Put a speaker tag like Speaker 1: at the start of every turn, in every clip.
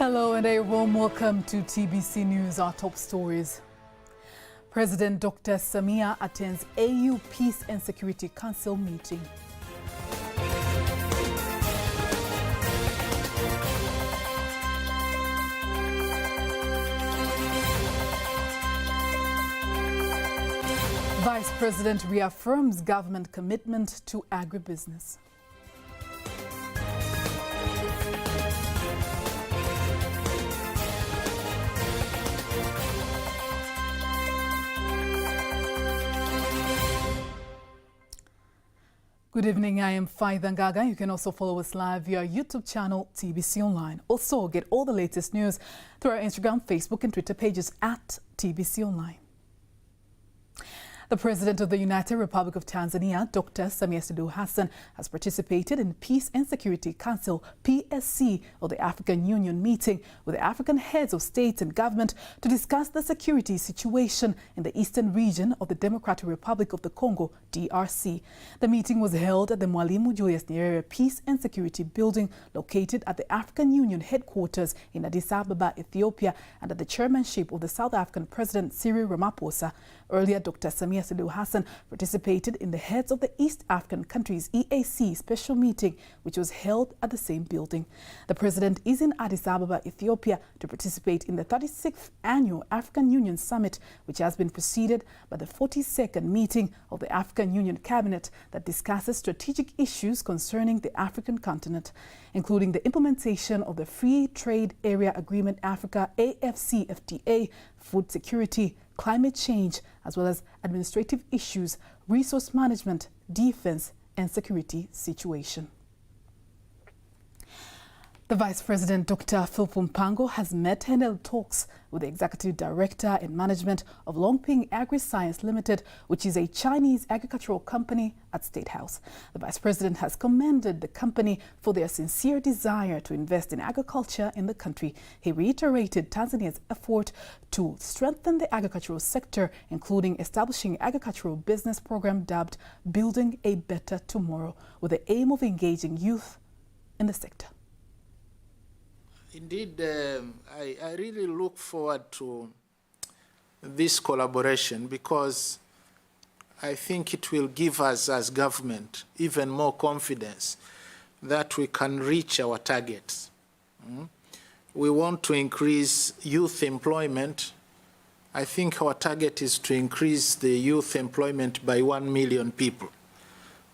Speaker 1: Hello and a warm welcome to TBC News, our top stories. President Dr. Samia attends AU Peace and Security Council meeting. Vice President reaffirms government commitment to agribusiness. Good evening, I am Faida Ngaga. You can also follow us live via our YouTube channel, TBConline. Also, get all the latest news through our Instagram, Facebook and Twitter pages at TBConline. The President of the United Republic of Tanzania, Dr. Samia Suluhu Hassan, has participated in Peace and Security Council (PSC) of the African Union meeting with the African heads of state and government to discuss the security situation in the eastern region of the Democratic Republic of the Congo, DRC. The meeting was held at the Mwalimu Julius Nyerere Peace and Security Building located at the African Union headquarters in Addis Ababa, Ethiopia, under the chairmanship of the South African President Cyril Ramaphosa. Earlier, Dr. Samia Suluhu Hassan participated in the Heads of the East African Countries EAC special meeting, which was held at the same building. The president is in Addis Ababa, Ethiopia, to participate in the 36th Annual African Union Summit, which has been preceded by the 42nd meeting of the African Union Cabinet that discusses strategic issues concerning the African continent, including the implementation of the Free Trade Area Agreement Africa AfCFTA, food security, climate change, as well as administrative issues, resource management, defense, and security situation. The Vice President, Dr. Philip Mpango, has met and held talks with the Executive Director and Management of Longping Agri-Science Limited, which is a Chinese agricultural company, at State House. The Vice President has commended the company for their sincere desire to invest in agriculture in the country. He reiterated Tanzania's effort to strengthen the agricultural sector, including establishing an agricultural business program dubbed Building a Better Tomorrow, with the aim of engaging youth in the sector.
Speaker 2: Indeed, I really look forward to this collaboration because I think it will give us as government even more confidence that we can reach our targets. We want to increase youth employment. I think our target is to increase the youth employment by 1 million people.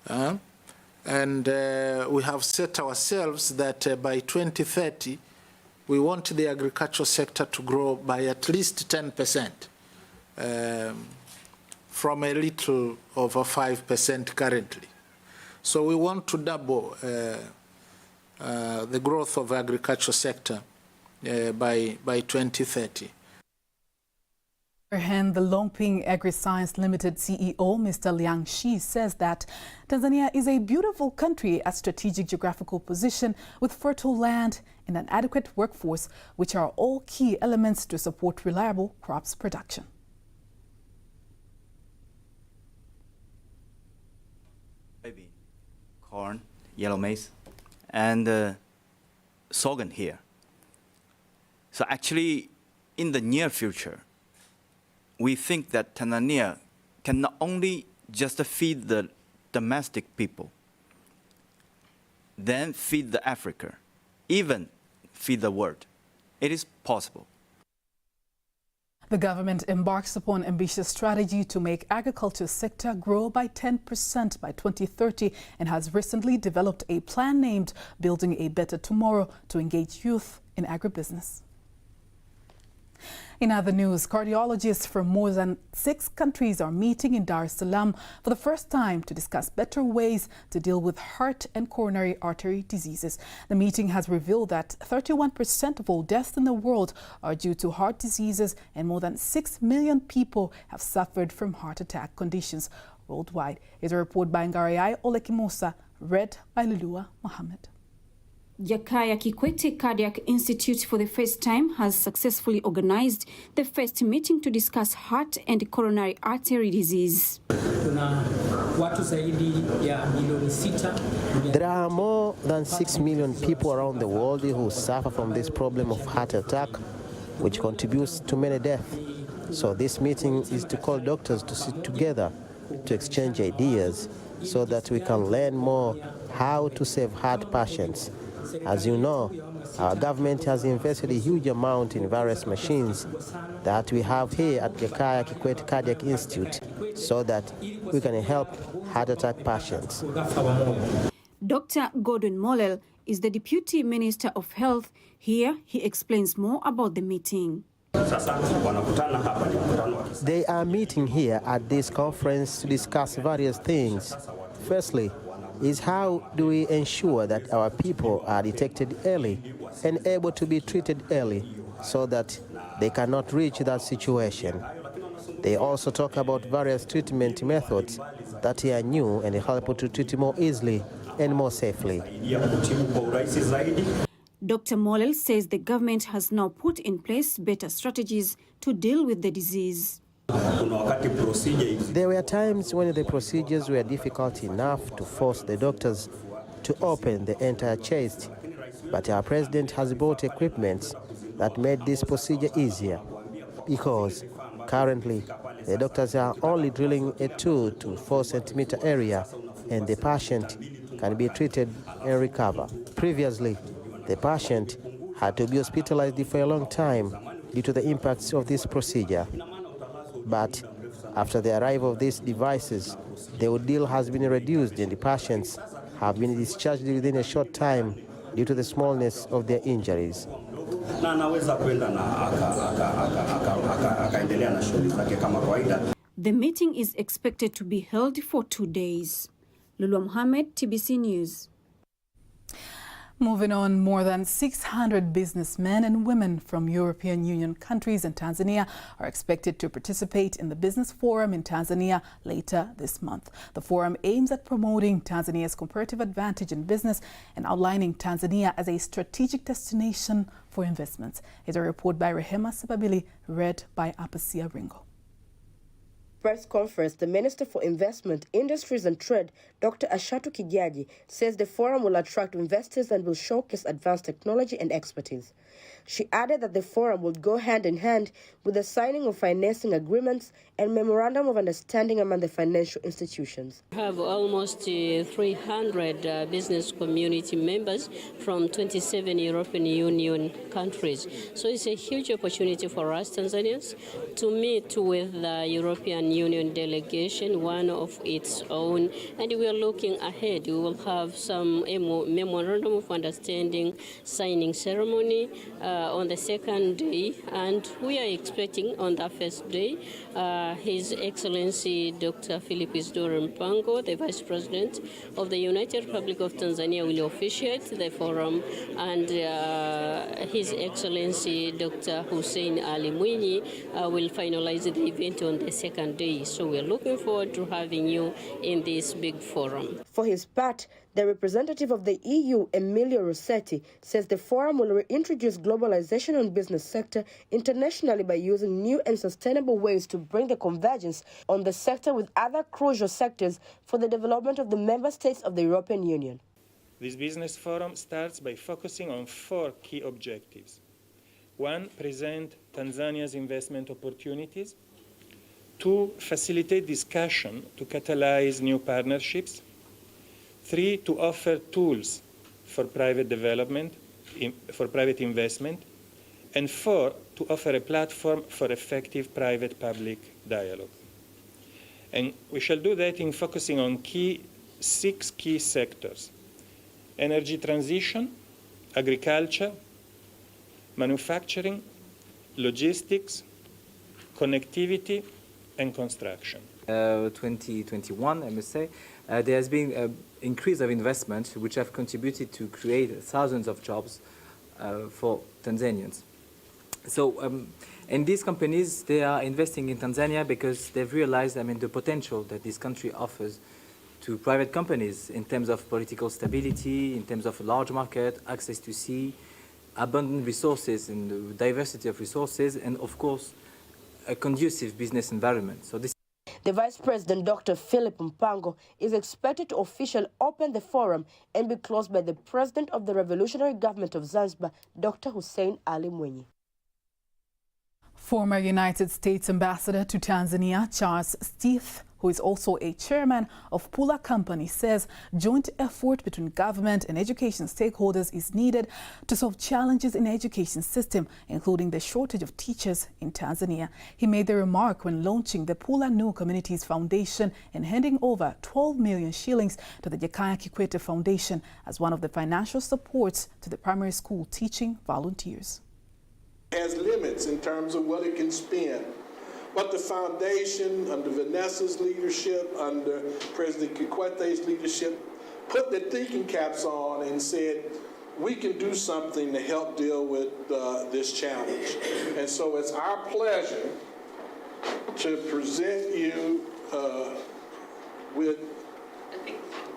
Speaker 2: And we have set ourselves that by 2030, we want the agricultural sector to grow by at least 10%, from a little over 5% currently. So we want to double the growth of the agricultural sector by 2030.
Speaker 1: The Longping Agri-Science Limited CEO, Mr. Liang Shi, says that Tanzania is a beautiful country at strategic geographical position with fertile land and an adequate workforce, which are all key elements to support reliable crops production.
Speaker 3: Soybean, corn, yellow maize, and sorghum here. So actually, in the near future, we think that Tanzania can not only just feed the domestic people, then feed the Africa, even feed the world. It is possible.
Speaker 1: The government embarks upon an ambitious strategy to make agriculture sector grow by 10% by 2030 and has recently developed a plan named Building a Better Tomorrow to engage youth in agribusiness. In other news, cardiologists from more than 6 countries are meeting in Dar es Salaam for the first time to discuss better ways to deal with heart and coronary artery diseases. The meeting has revealed that 31% of all deaths in the world are due to heart diseases, and more than 6 million people have suffered from heart attack conditions worldwide. It's a report by Ngariai Olekimosa, read by Lulua Mohammed.
Speaker 4: Jakaya Kikwete Cardiac Institute for the first time has successfully organized the first meeting to discuss heart and coronary artery disease.
Speaker 5: There are more than 6 million people around the world who suffer from this problem of heart attack, which contributes to many deaths. So this meeting is to call doctors to sit together, to exchange ideas, so that we can learn more how to save heart patients. As you know, our government has invested a huge amount in various machines that we have here at Jakaya Kikwete Cardiac Institute so that we can help heart attack patients.
Speaker 4: Dr. Gordon Mollel is the Deputy Minister of Health. Here, he explains more about the meeting.
Speaker 5: They are meeting here at this conference to discuss various things. Firstly, is how do we ensure that our people are detected early and able to be treated early so that they cannot reach that situation. They also talk about various treatment methods that are new and help to treat more easily and more safely.
Speaker 4: Dr. Mollel says the government has now put in place better strategies to deal with the disease.
Speaker 5: There were times when the procedures were difficult enough to force the doctors to open the entire chest, but our president has bought equipment that made this procedure easier, because currently the doctors are only drilling a 2 to 4 centimeter area and the patient can be treated and recover. Previously, the patient had to be hospitalized for a long time due to the impacts of this procedure. But after the arrival of these devices, the ordeal has been reduced and the patients have been discharged within a short time due to the smallness of their injuries.
Speaker 4: The meeting is expected to be held for 2 days. Lulu Mohammed, TBC News.
Speaker 1: Moving on, more than 600 businessmen and women from European Union countries and Tanzania are expected to participate in the Business Forum in Tanzania later this month. The forum aims at promoting Tanzania's comparative advantage in business and outlining Tanzania as a strategic destination for investments. Here's a report by Rehema Sababili, read by Apasia Ringo.
Speaker 6: Press conference, the Minister for Investment, Industries and Trade, Dr. Ashatu Kijaji, says the forum will attract investors and will showcase advanced technology and expertise. She added that the forum will go hand in hand with the signing of financing agreements and memorandum of understanding among the financial institutions.
Speaker 7: We have almost 300 business community members from 27 European Union countries. So it's a huge opportunity for us Tanzanians to meet with the European Union delegation, one of its own, and we are looking ahead. We will have some memorandum of understanding signing ceremony on the second day, and we are expecting on the first day His Excellency Dr. Philip Isidore Mpango, the Vice President of the United Republic of Tanzania, will officiate the forum, and His Excellency Dr. Hussein Ali Mwinyi will finalize the event on the second day. So we're looking forward to having you in this big forum.
Speaker 6: For his part, the representative of the EU, Emilio Rossetti, says the forum will reintroduce globalization on business sector internationally by using new and sustainable ways to bring the convergence on the sector with other crucial sectors for the development of the member states of the European Union.
Speaker 8: This business forum starts by focusing on 4 key objectives. 1, present Tanzania's investment opportunities. 2, facilitate discussion to catalyze new partnerships. 3, to offer tools for private development, for private investment. And 4, to offer a platform for effective private-public dialogue. And we shall do that in focusing on 6 key sectors: energy transition, agriculture, manufacturing, logistics, connectivity, and construction.
Speaker 9: 2021, I must say, there has been an increase of investment which have contributed to create thousands of jobs for Tanzanians. So, and these companies, they are investing in Tanzania because they've realized, the potential that this country offers to private companies in terms of political stability, in terms of a large market, access to sea, abundant resources and diversity of resources, and of course, a conducive business environment. So this
Speaker 6: The Vice President, Dr. Philip Mpango, is expected to officially open the forum and be closed by the President of the Revolutionary Government of Zanzibar, Dr. Hussein Ali Mwinyi.
Speaker 1: Former United States Ambassador to Tanzania, Charles Stith, who is also a chairman of Pula Company, says joint effort between government and education stakeholders is needed to solve challenges in the education system, including the shortage of teachers in Tanzania. He made the remark when launching the Pula New Communities Foundation and handing over 12 million shillings to the Jakaya Kikwete Foundation as one of the financial supports to the primary school teaching volunteers.
Speaker 10: Has limits in terms of what it can spend. But the foundation, under Vanessa's leadership, under President Kikwete's leadership, put their thinking caps on and said, we can do something to help deal with this challenge. And so it's our pleasure to present you with,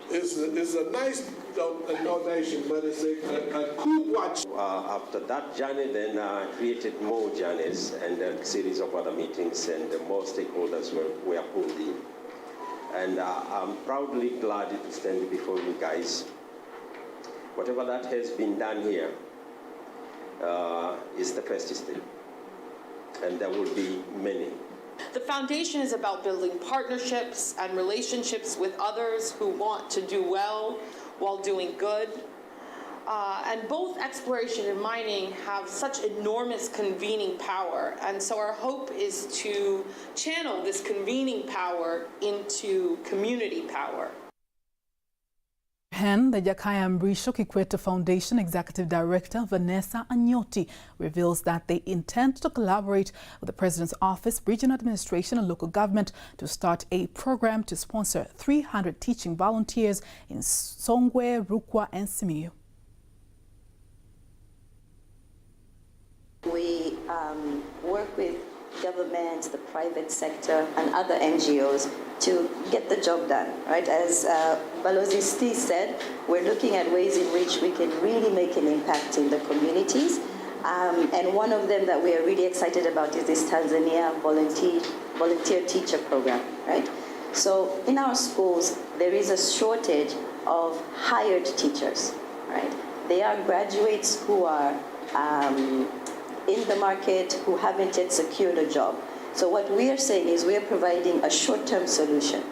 Speaker 10: it's a nice donation, but it's a coup watch.
Speaker 11: After that journey, then created more journeys and a series of other meetings, and more stakeholders were pulled in. And I'm proudly glad to stand before you guys. Whatever that has been done here is the first step, and there will be many.
Speaker 12: The foundation is about building partnerships and relationships with others who want to do well while doing good. And both exploration and mining have such enormous convening power. And so our hope is to channel this convening power into community power.
Speaker 1: The Jakaya Mrisho Kikwete Foundation Executive Director Vanessa Anyoti reveals that they intend to collaborate with the President's Office, Regional Administration and Local Government to start a program to sponsor 300 teaching volunteers in Songwe, Rukwa and Simiyu.
Speaker 13: We work with governments, the private sector, and other NGOs to get the job done, right? As Balozi Steve said, we're looking at ways in which we can really make an impact in the communities. And one of them that we are really excited about is this Tanzania volunteer teacher program, right? So in our schools, there is a shortage of hired teachers, right? They are graduates who are in the market who haven't yet secured a job. So what we are saying is we are providing a short-term solution.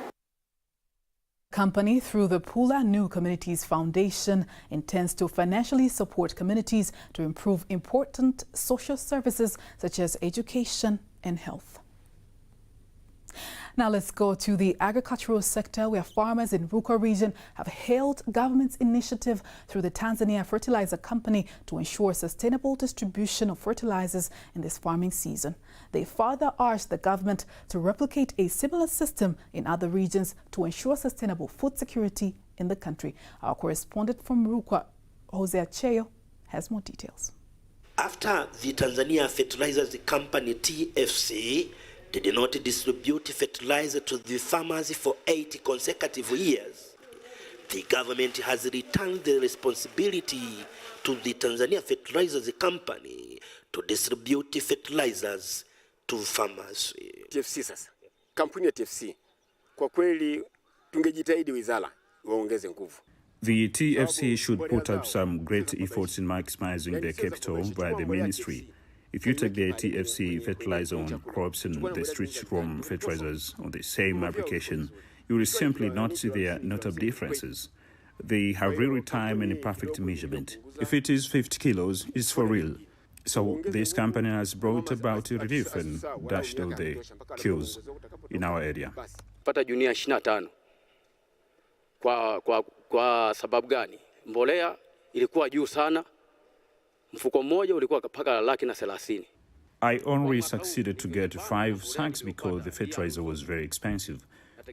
Speaker 1: Company, through the Pula New Communities Foundation, intends to financially support communities to improve important social services such as education and health. Now let's go to the agricultural sector, where farmers in Rukwa region have hailed government's initiative through the Tanzania Fertilizer Company to ensure sustainable distribution of fertilizers in this farming season. They further urged the government to replicate a similar system in other regions to ensure sustainable food security in the country. Our correspondent from Rukwa, Jose Acheo, has more details.
Speaker 14: After the Tanzania Fertilizers Company, TFC, did not distribute fertilizer to the farmers for 8 consecutive years, the government has returned the responsibility to the Tanzania Fertilizers Company to distribute fertilizers to farmers.
Speaker 15: TFC sasa, kampuni ya TFC, kwa kweli tungejitahidi wizara waongeze nguvu.
Speaker 16: The TFC should put up some great efforts in maximizing their capital by the ministry. If you take the TFC fertilizer on crops and the street roam fertilizers on the same application, you will simply not see their notable differences. They have real time and perfect measurement. If it is 50 kilos, it's for real. So this company has brought about a relief and dashed all the queues in our area.
Speaker 17: Pata junia 25. Kwa sababu gani? Mbolea ilikuwa juu sana. Mfuko mmoja ulikuwa mpaka 130,000.
Speaker 16: I only succeeded to get 5 sacks because the fertilizer was very expensive.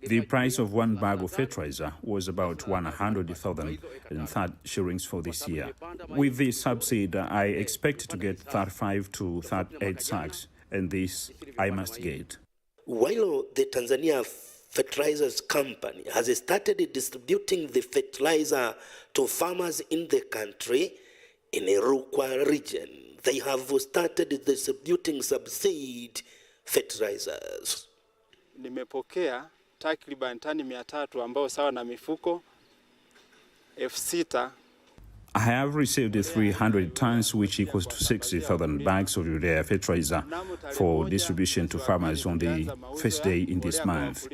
Speaker 16: The price of 1 bag of fertilizer was about 100,030 shillings for this year. With this subsidy, I expect to get 35 to 38 sacks, and this I must get.
Speaker 14: While the Tanzania Fertilizers Company has started distributing the fertilizer to farmers in the country, in the Rukwa region, they have started distributing subsidized fertilizers.
Speaker 18: nimepokea takriban tani 300 ambao sawa na mifuko 6,000.
Speaker 16: I have received 300 tons, which equals to 60,000 bags of urea fertilizer for distribution to farmers on the first day in this month.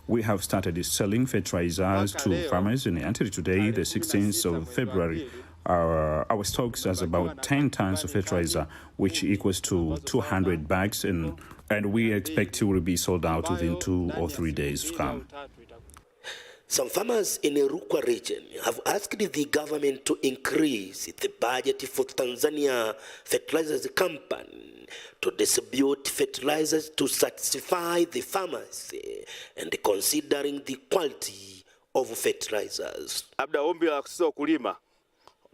Speaker 16: We have started selling fertilizers to farmers, and until today, the 16th of February, our stocks has about 10 tons of fertilizer, which equals to 200 bags, and we expect it will be sold out within 2 or 3 days to come.
Speaker 14: Some farmers in the Rukwa region have asked the government to increase the budget for Tanzania Fertilizers Company to distribute fertilizers to satisfy the farmers and considering the quality of fertilizers.
Speaker 19: Labda ombi la sisi wakulima,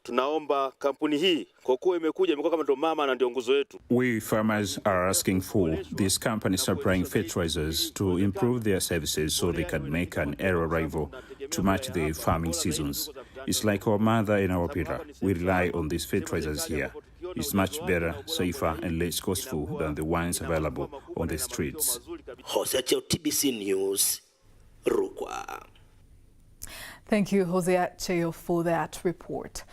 Speaker 19: tunaomba kampuni hii kwa kuwa imekuwa kama ndo mama na ndio nguzo yetu.
Speaker 16: We farmers are asking for this company supplying fertilizers to improve their services so they can make an air arrival to match the farming seasons. It's like our mother and our pillar. We rely on these fertilizers here. It's much better, safer, and less costful than the ones available on the streets.
Speaker 14: Jose TBC News, Rukwa.
Speaker 1: Thank you, Jose Cheo, for that report.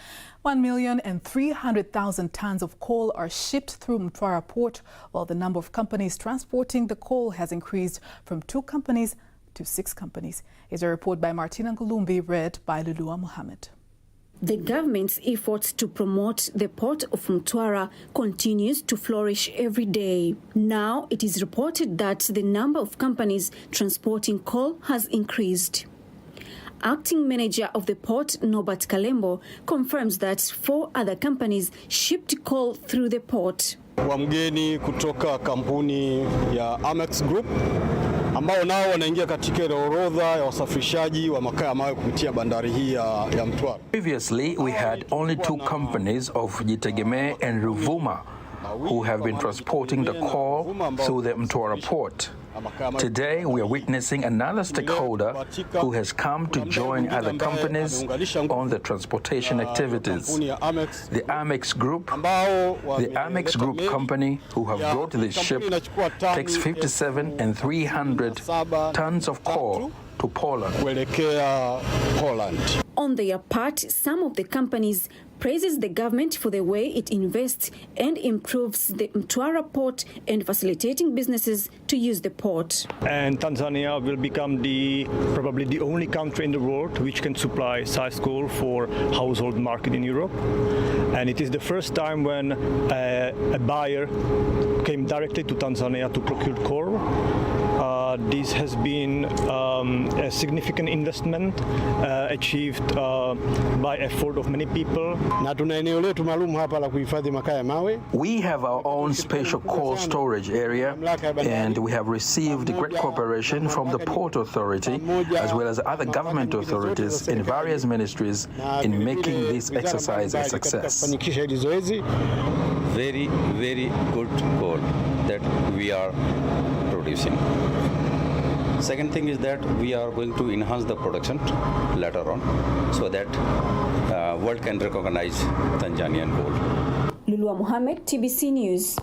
Speaker 1: 1,300,000 tons of coal are shipped through Mtwara Port, while the number of companies transporting the coal has increased from 2 companies to 6 companies. Here's a report by Martina Ngulumbi, read by Lulua Muhammad.
Speaker 4: The government's efforts to promote the port of Mtwara continues to flourish every day. Now it is reported that the number of companies transporting coal has increased. Acting manager of the port, Norbert Kalembo, confirms that 4 other companies shipped coal through the port.
Speaker 20: Wamgeni kutoka kampuni ya Amex Group ambao nao wanaingia katika orodha ya wasafirishaji wa makaa ya mawe kupitia bandari hii ya Mtwara.
Speaker 21: Previously, we had only 2 companies of Jitegeme and Ruvuma who have been transporting the coal through the Mtwara port. Today, we are witnessing another stakeholder who has come to join other companies on the transportation activities. The Amex Group. The Amex Group company who have brought this ship takes 57 and 300 tons of coal to Poland.
Speaker 4: On their part, some of the companies praises the government for the way it invests and improves the Mtwara port and facilitating businesses to use the port.
Speaker 22: And Tanzania will become probably the only country in the world which can supply sized coal for household market in Europe. And it is the first time when a buyer came directly to Tanzania to procure coal. This has been a significant investment achieved by effort of many people.
Speaker 21: We have our own special coal storage area, and we have received great cooperation from the Port Authority as well as other government authorities in various ministries in making this exercise a success.
Speaker 23: Very, very good coal that we are producing. Second thing is that we are going to enhance the production later on so that world can recognize Tanzanian coal.
Speaker 4: Lulua Muhammad, TBC News.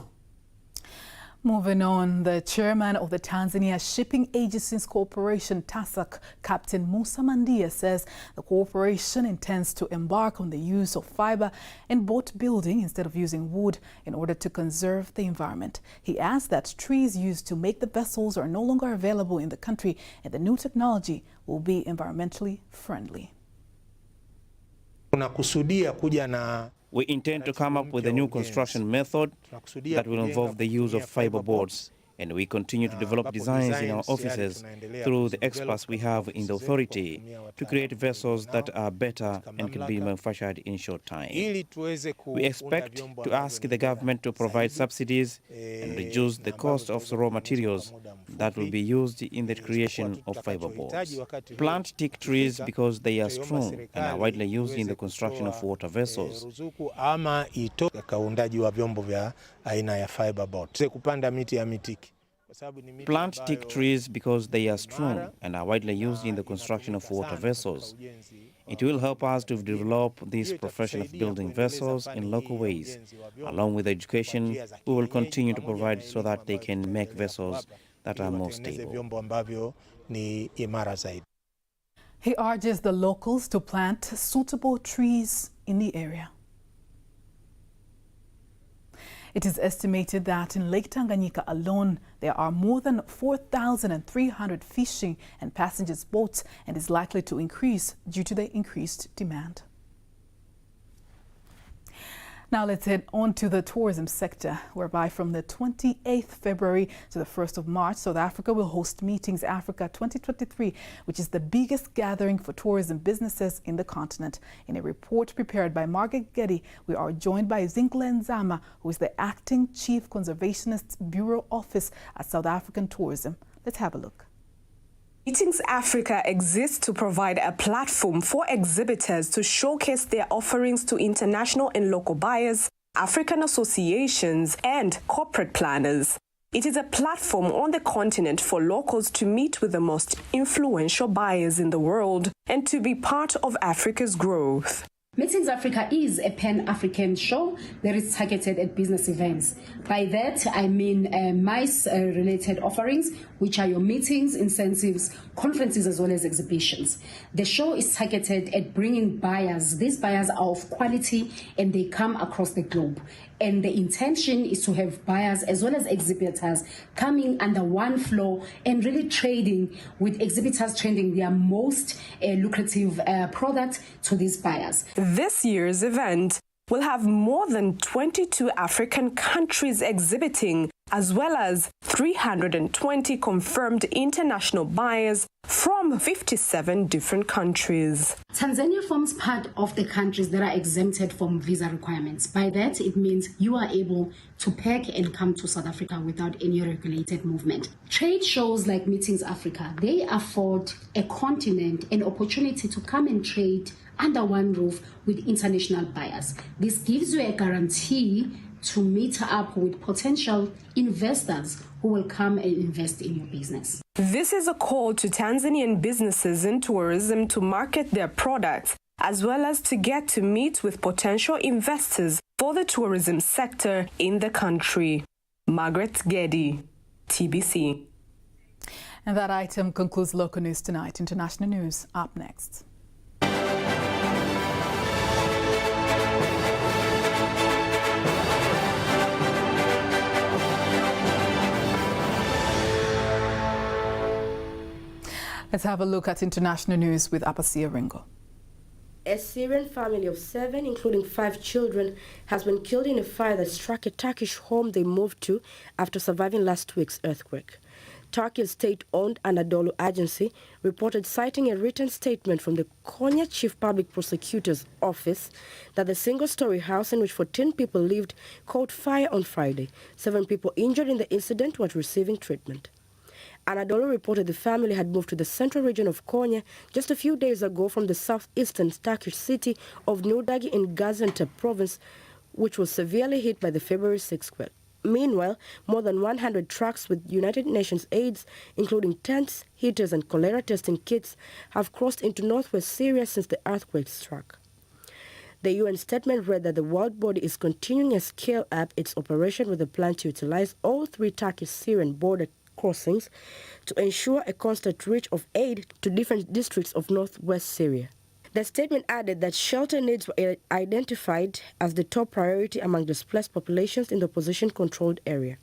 Speaker 1: Moving on, the chairman of the Tanzania Shipping Agencies Corporation, TASAC, Captain Musa Mandia, says the corporation intends to embark on the use of fiber in boat building instead of using wood in order to conserve the environment. He adds that trees used to make the vessels are no longer available in the country, and the new technology will be environmentally friendly.
Speaker 24: We intend to come up with a new construction method that will involve the use of fiber boards, and we continue to develop designs in our offices through the experts we have in the authority to create vessels that are better and can be manufactured in short time. We expect to ask the government to provide subsidies and reduce the cost of raw materials that will be used in the creation of fiber boards. Plant teak trees because they are strong and are widely used in the construction of water vessels. Plant teak trees because they are strong and are widely used in the construction of water vessels. It will help us to develop this profession of building vessels in local ways. Along with education, we will continue to provide so that they can make vessels that are more stable.
Speaker 1: He urges the locals to plant suitable trees in the area. It is estimated that in Lake Tanganyika alone, there are more than 4,300 fishing and passengers boats, and is likely to increase due to the increased demand. Now let's head on to the tourism sector, whereby from the 28th February to the 1st of March, South Africa will host Meetings Africa 2023, which is the biggest gathering for tourism businesses in the continent. In a report prepared by Margaret Getty, we are joined by Zinkle Nzama, who is the Acting Chief Conservationist Bureau Office at South African Tourism. Let's have a look.
Speaker 2: Meetings Africa exists to provide a platform for exhibitors to showcase their offerings to international and local buyers, African associations, and corporate planners. It is a platform on the continent for locals to meet with the most influential buyers in the world and to be part of Africa's growth.
Speaker 3: Meetings Africa is a pan-African show that is targeted at business events. By that, I mean MICE-related offerings, which are your meetings, incentives, conferences, as well as exhibitions. The show is targeted at bringing buyers. These buyers are of quality and they come across the globe. And the intention is to have buyers as well as exhibitors coming under one floor and really trading with exhibitors, trading their most lucrative product to these buyers.
Speaker 2: This year's event will have more than 22 African countries exhibiting, as well as 320 confirmed international buyers from 57 different countries.
Speaker 3: Tanzania forms part of the countries that are exempted from visa requirements. By that, it means you are able to pack and come to South Africa without any regulated movement. Trade shows like Meetings Africa, they afford a continent an opportunity to come and trade under one roof with international buyers. This gives you a guarantee to meet up with potential investors who will come and invest in your business.
Speaker 2: This is a call to Tanzanian businesses in tourism to market their products, as well as to get to meet with potential investors for the tourism sector in the country. Margaret Getty, TBC.
Speaker 1: And that item concludes local news tonight. International news up next. Let's have a look at international news with Apasia Ringo.
Speaker 6: A Syrian family of 7, including 5 children, has been killed in a fire that struck a Turkish home they moved to after surviving last week's earthquake. Turkey's state-owned Anadolu agency reported, citing a written statement from the Konya Chief Public Prosecutor's Office, that the single-story house in which 14 people lived caught fire on Friday. 7 people injured in the incident were receiving treatment. Anadolu reported the family had moved to the central region of Konya just a few days ago from the southeastern Turkish city of Nurdagi in Gaziantep province, which was severely hit by the February 6th quake. Meanwhile, more than 100 trucks with United Nations aids, including tents, heaters, and cholera testing kits, have crossed into northwest Syria since the earthquake struck. The UN statement read that the world body is continuing to scale up its operation with a plan to utilize all 3 Turkish-Syrian border crossings to ensure a constant reach of aid to different districts of northwest Syria. The statement added that shelter needs were identified as the top priority among displaced populations in the opposition-controlled area.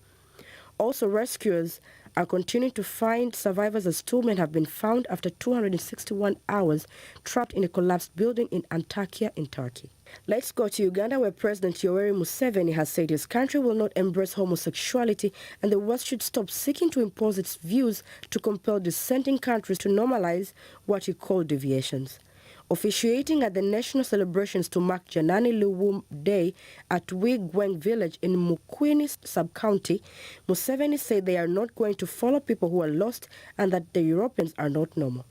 Speaker 6: Also, rescuers are continuing to find survivors as 2 men have been found after 261 hours trapped in a collapsed building in Antakya in Turkey. Let's go to Uganda, where President Yoweri Museveni has said his country will not embrace homosexuality and the West should stop seeking to impose its views to compel dissenting countries to normalize what he called deviations. Officiating at the national celebrations to mark Janani Luwum Day at Wigweng village in Mukwini sub-county, Museveni said they are not going to follow people who are lost and that the Europeans are not normal.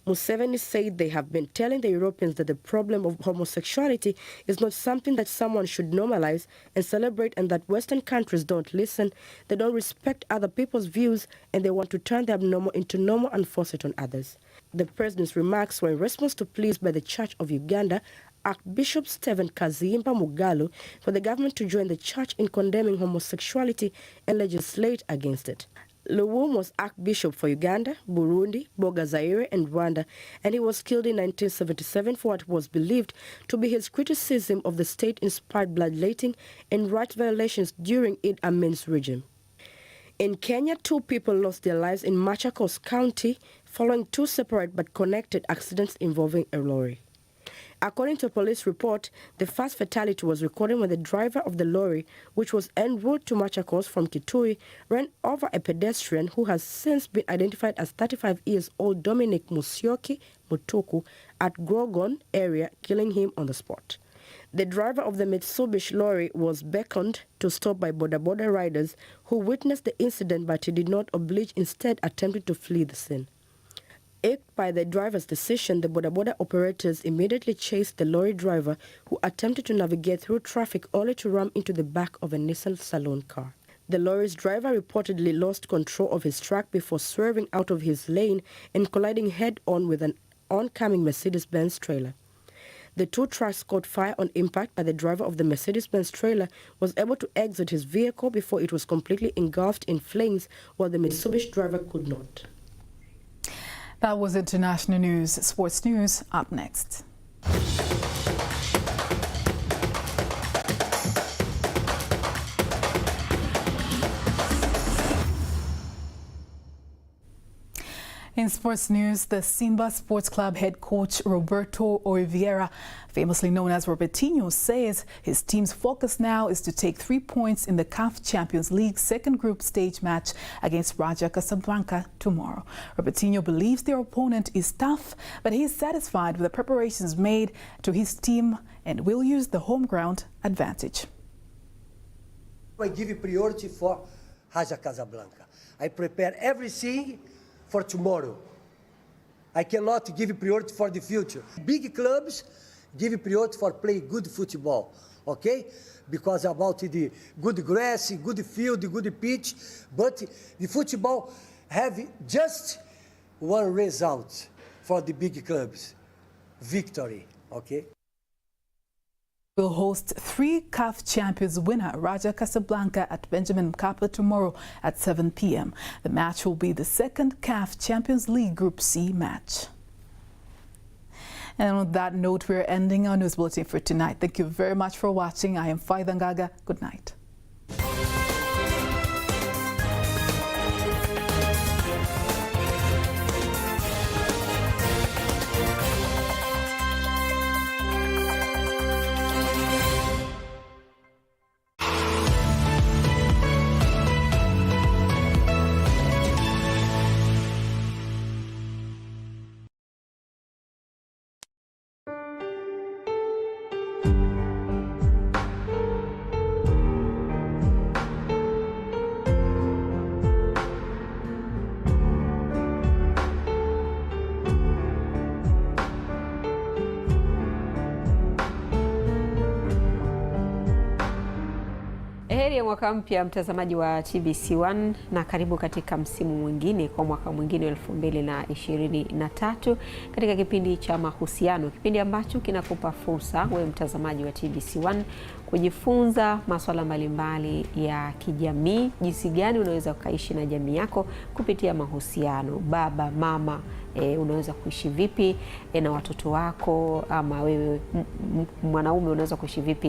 Speaker 6: Museveni said they have been telling the Europeans that the problem of homosexuality is not something that someone should normalize and celebrate, and that Western countries don't listen, they don't respect other people's views, and they want to turn the abnormal into normal and force it on others. The president's remarks were in response to pleas by the Church of Uganda, Archbishop Stephen Kazimba Mugalu, for the government to join the church in condemning homosexuality and legislate against it. Luwum was Archbishop for Uganda, Burundi, Boga Zaire, and Rwanda, and he was killed in 1977 for what was believed to be his criticism of the state-inspired bloodletting and rights violations during Idi Amin's regime. In Kenya, 2 people lost their lives in Machakos County following 2 separate but connected accidents involving a lorry. According to a police report, the first fatality was recorded when the driver of the lorry, which was en route to Machakos from Kitui, ran over a pedestrian who has since been identified as 35-year-old Dominic Musyoki Mutuku at Grogon area, killing him on the spot. The driver of the Mitsubishi lorry was beckoned to stop by boda riders who witnessed the incident, but he did not oblige, instead attempting to flee the scene. Irked by the driver's decision, the boda operators immediately chased the lorry driver, who attempted to navigate through traffic only to ram into the back of a Nissan Saloon car. The lorry's driver reportedly lost control of his truck before swerving out of his lane and colliding head-on with an oncoming Mercedes-Benz trailer. The 2 trucks caught fire on impact, but the driver of the Mercedes-Benz trailer was able to exit his vehicle before it was completely engulfed in flames, while the Mitsubishi driver could not.
Speaker 1: That was international news. Sports news up next. In sports news, the Simba Sports Club head coach Roberto Oliveira, famously known as Robertinho, says his team's focus now is to take 3 points in the CAF Champions League second group stage match against Raja Casablanca tomorrow. Robertinho believes their opponent is tough, but he is satisfied with the preparations made to his team and will use the home ground advantage.
Speaker 5: I give priority for Raja Casablanca. I prepare everything for tomorrow. I cannot give priority for the future. Big clubs give priority for play good football, okay? Because about the good grass, good field, good pitch, but the football have just one result for the big clubs, victory, okay?
Speaker 1: Will host 3 CAF Champions winner Raja Casablanca at Benjamin Mkapa tomorrow at 7 p.m. The match will be the second CAF Champions League Group C match. And on that note, we're ending our news bulletin for tonight. Thank you very much for watching. I am Faida Ngaga. Good night.
Speaker 7: Heri ya mwaka mpya mtazamaji wa TBC1 na karibu katika msimu mwingine kwa mwaka mwingine 2023 katika kipindi cha mahusiano, kipindi ambacho kinakupa fursa wewe mtazamaji wa TBC1 kujifunza masuala mbalimbali ya kijamii, jinsi gani unaweza ukaishi na jamii yako kupitia mahusiano. Baba, mama, unaweza kuishi vipi na watoto wako, ama wewe mwanaume unaweza kuishi vipi